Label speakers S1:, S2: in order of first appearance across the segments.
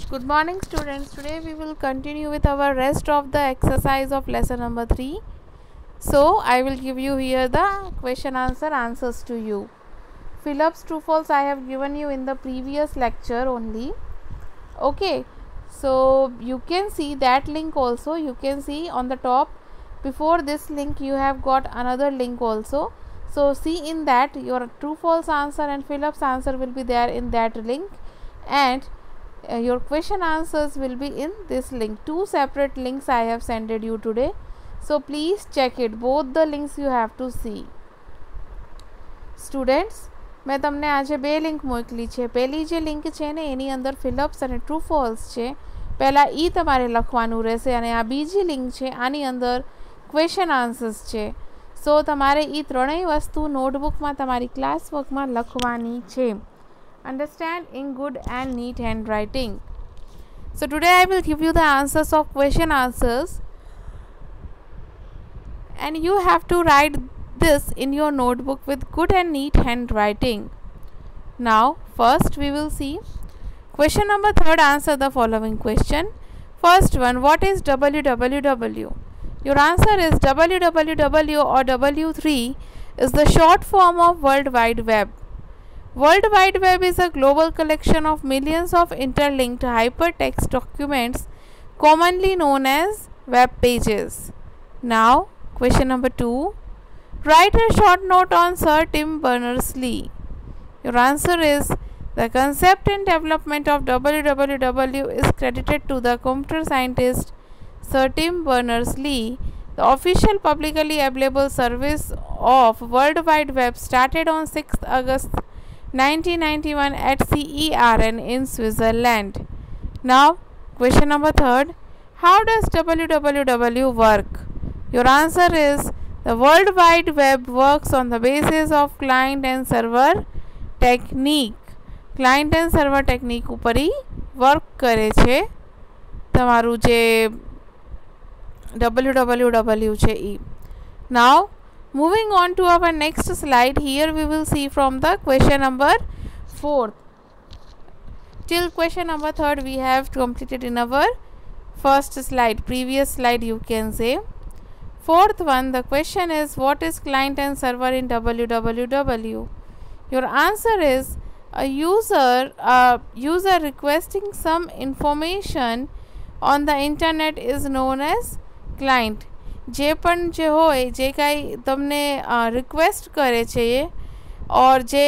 S1: Good morning students. Today we will continue with our rest of the exercise of lesson number 3. So I will give you here the question answers to you. Fill-ups true false I have given you in the previous lecture only. Okay. So you can see that link also. You can see on the top. Before this link you have got another link also. So see in that your true false answer and fill-ups answer will be there in that link, and your question answers will be in this link. Two separate links I have sent you today, so please check it. Both the links you have to see. Students, मैं તમને આજે બે link મોકલી છે. પહેલી જે link છે ને એની અંદર ફિલઅપ્સ અને ટ્રુ ફોલ્સ છે. પહેલાં એ તમારે લખવાનું રહેશે, અને આ બીજી લિંક છે આની અંદર ક્વેશ્ચન આન્સર્સ છે. સો તમારે એ ત્રણેય વસ્તુ નોટબુકમાં તમારી ક્લાસ વર્કમાં લખવાની છે. Understand in good and neat handwriting. So today I will give you the answers of question answers, and you have to write this in your notebook with good and neat handwriting. Now first we will see question number 3. Answer the following question. First one, what is www? Your answer is www or W3 is the short form of World Wide Web. World Wide Web is a global collection of millions of interlinked hypertext documents commonly known as web pages. Now, question number 2. Write a short note on Sir Tim Berners-Lee. Your answer is the concept and development of www is credited to the computer scientist Sir Tim Berners-Lee. The official publicly available service of World Wide Web started on 6th August 1991 at CERN in Switzerland. Now, question number 3. How does www work? Your answer is the World Wide Web works on the basis of client and server technique. Client and server technique ઉપરી work કરે છે તમારું જે www છે ઈ. Now, moving on to our next slide, here we will see from the question number 4. Till question number 3 we have completed in our first slide, previous slide you can say. Fourth one, the question is what is client and server in www? Your answer is a user requesting some information on the internet is known as client. જે પણ જે હોય જે કાંઈ તમને request કરે છે ઓર જે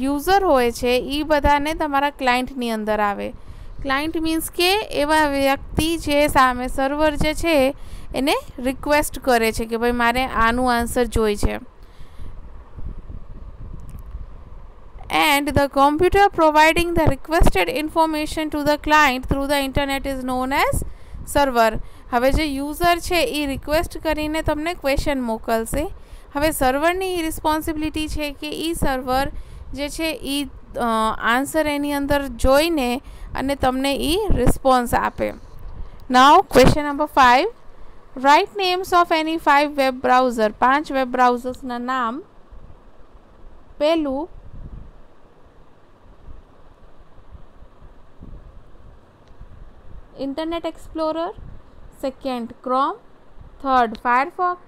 S1: યુઝર હોય છે એ બધાને તમારા ક્લાયન્ટની અંદર આવે. ક્લાયન્ટ મીન્સ કે એવા વ્યક્તિ જે સામે સર્વર જે છે એને રિક્વેસ્ટ કરે છે કે ભાઈ મારે આનું આન્સર જોઈ છે. And the computer providing the requested information to the client through the internet is known as server. હવે જે યુઝર છે એ રિક્વેસ્ટ કરીને તમને ક્વેશ્ચન મોકલશે. હવે સર્વરની રિસ્પોન્સિબિલિટી છે કે એ સર્વર જે છે એ આન્સર એની અંદર જોઈને અને તમને એ રિસ્પોન્સ આપે. Now question number 5. Write names of any 5 web browser. 5 web બ્રાઉઝર્સના નામ. પહેલું Internet Explorer, second Chrome, third Firefox,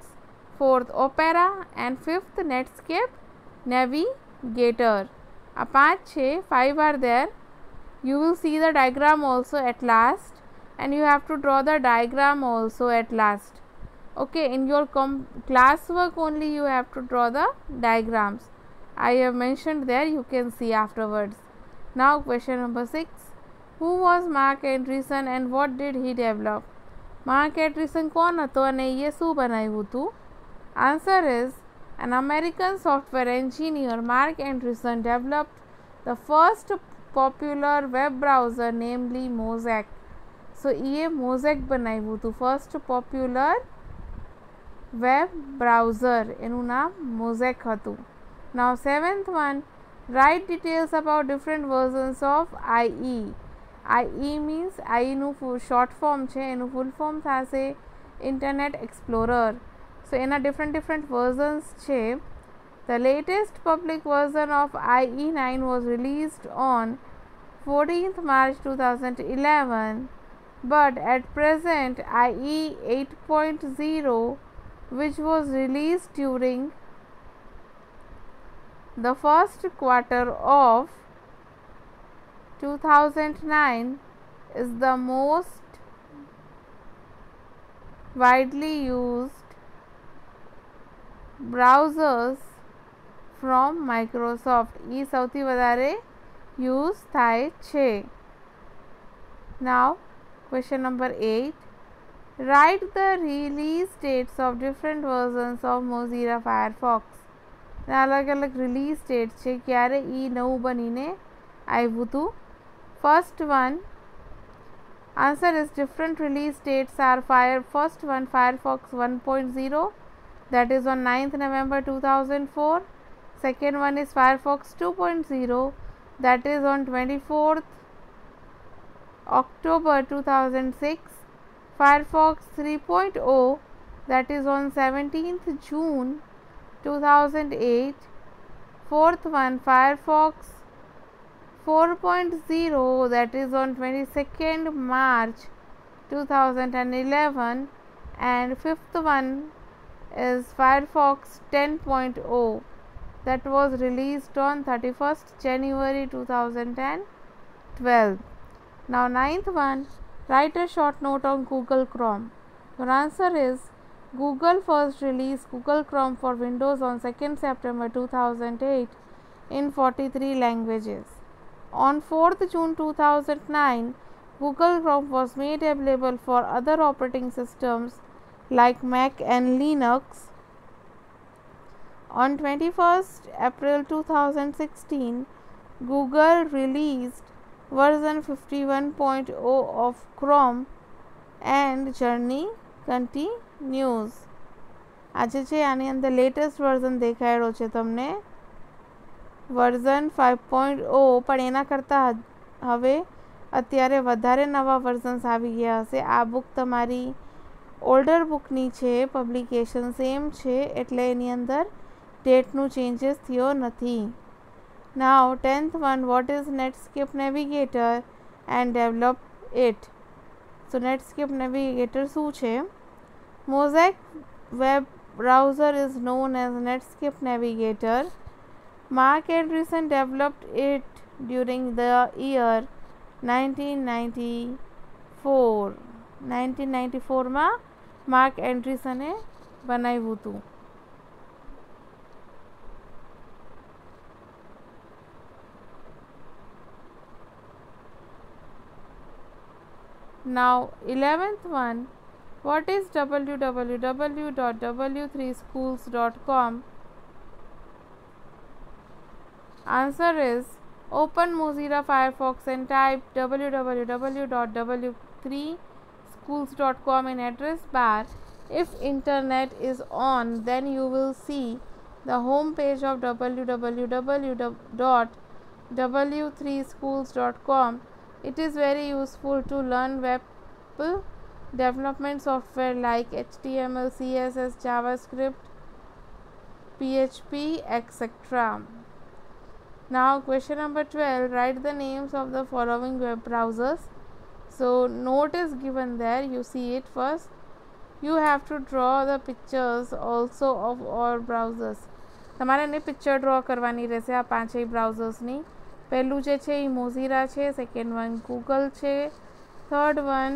S1: fourth Opera and fifth Netscape Navigator. આ 5 છે, 5 are there. You will see the diagram also at last, and you have to draw the diagram also at last. Okay, in your class work only you have to draw the diagrams. I have mentioned there, you can see afterwards. Now question number 6. Who was Mark Andreessen and what did he develop? Mark Andreessen कौन હતો અને એ શું બનાવ્યું હતું? Answer is an American software engineer. Mark Andreessen developed the first popular web browser, namely Mosaic. So ये Mosaic બનાવ્યું હતું, first popular web browser એનું નામ Mosaic હતું. Now 7th one, write details about different versions of IE. IE means IE નું short form છે, એનું full form થશે ઇન્ટરનેટ એક્સપ્લોરર. સો એના ડિફરન્ટ વર્ઝન્સ છે. The latest public version of IE9 was released on 14th March 2011, but at present IE 8.0, which was released during the first quarter of 2009, is the most widely used browsers from Microsoft. એ સૌથી વધારે use થાય છે. Now question number 8. Write the release dates of different versions of Mozilla Firefox. अलग अलग release date છે ક્યારે એ નવું બનીને આવ્યું હતું. First one, answer is different release dates are first one Firefox 1.0, that is on 9th November 2004. Second one is Firefox 2.0, that is on 24th October 2006. Firefox 3.0, that is on 17th June 2008. Fourth one Firefox 4.0, that is on 22nd March 2011. And fifth one is Firefox 10.0, that was released on 31st January 2012. Now ninth one, write a short note on Google Chrome. Your answer is Google first released Google Chrome for Windows on 2nd September 2008 in 43 languages. On 4th June 2009, Google Chrome was made available for other operating systems like Mac and Linux. On 21st April 2016, Google released version 51.0 of Chrome and journey continues. આજે છે આની અંદર latest version દેખાડ્યો છે તમને version 5.0, પણ એના કરતાં હવે અત્યારે વધારે નવા વર્ઝન્સ આવી ગયા હશે. આ બુક તમારી ઓલ્ડર બુકની છે, પબ્લિકેશન સેમ છે, એટલે એની અંદર ડેટનું ચેન્જીસ થયો નથી. Now 10th one, what is Netscape Navigator and develop it? So Netscape Navigator શું છે? Mosaic web browser is known as Netscape Navigator. Mark Andreessen developed it during the year 1994. 1994 માં mark એન્ડ્રીસને બનાવ્યું હતું. Now 11th one, what is www.w3schools.com? Answer is open Mozilla Firefox and type www.w3schools.com in address bar. If internet is on, then you will see the home page of www.w3schools.com. It is very useful to learn web development software like HTML, CSS, JavaScript, PHP, etc. Now question number 12, write the names of the following web browsers. So note is given there, you see it first. You have to draw the pictures also of all browsers. તમારે ને picture draw કરવાની રહેશે આ પાંચેય બ્રાઉઝર્સની. પહેલું જે છે એ મોઝીરા છે, સેકન્ડ વન ગૂગલ છે, third one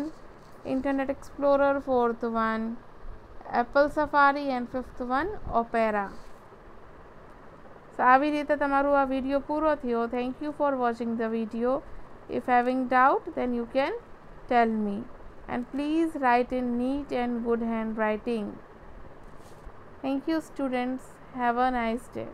S1: Internet Explorer, fourth one Apple Safari and fifth one Opera. So આવી રીતે તમારું આ વિડીયો પૂરો થયો. Thank you for watching the video. If having doubt then you can tell me, and please write in neat and good handwriting. Thank you students. Have a nice day.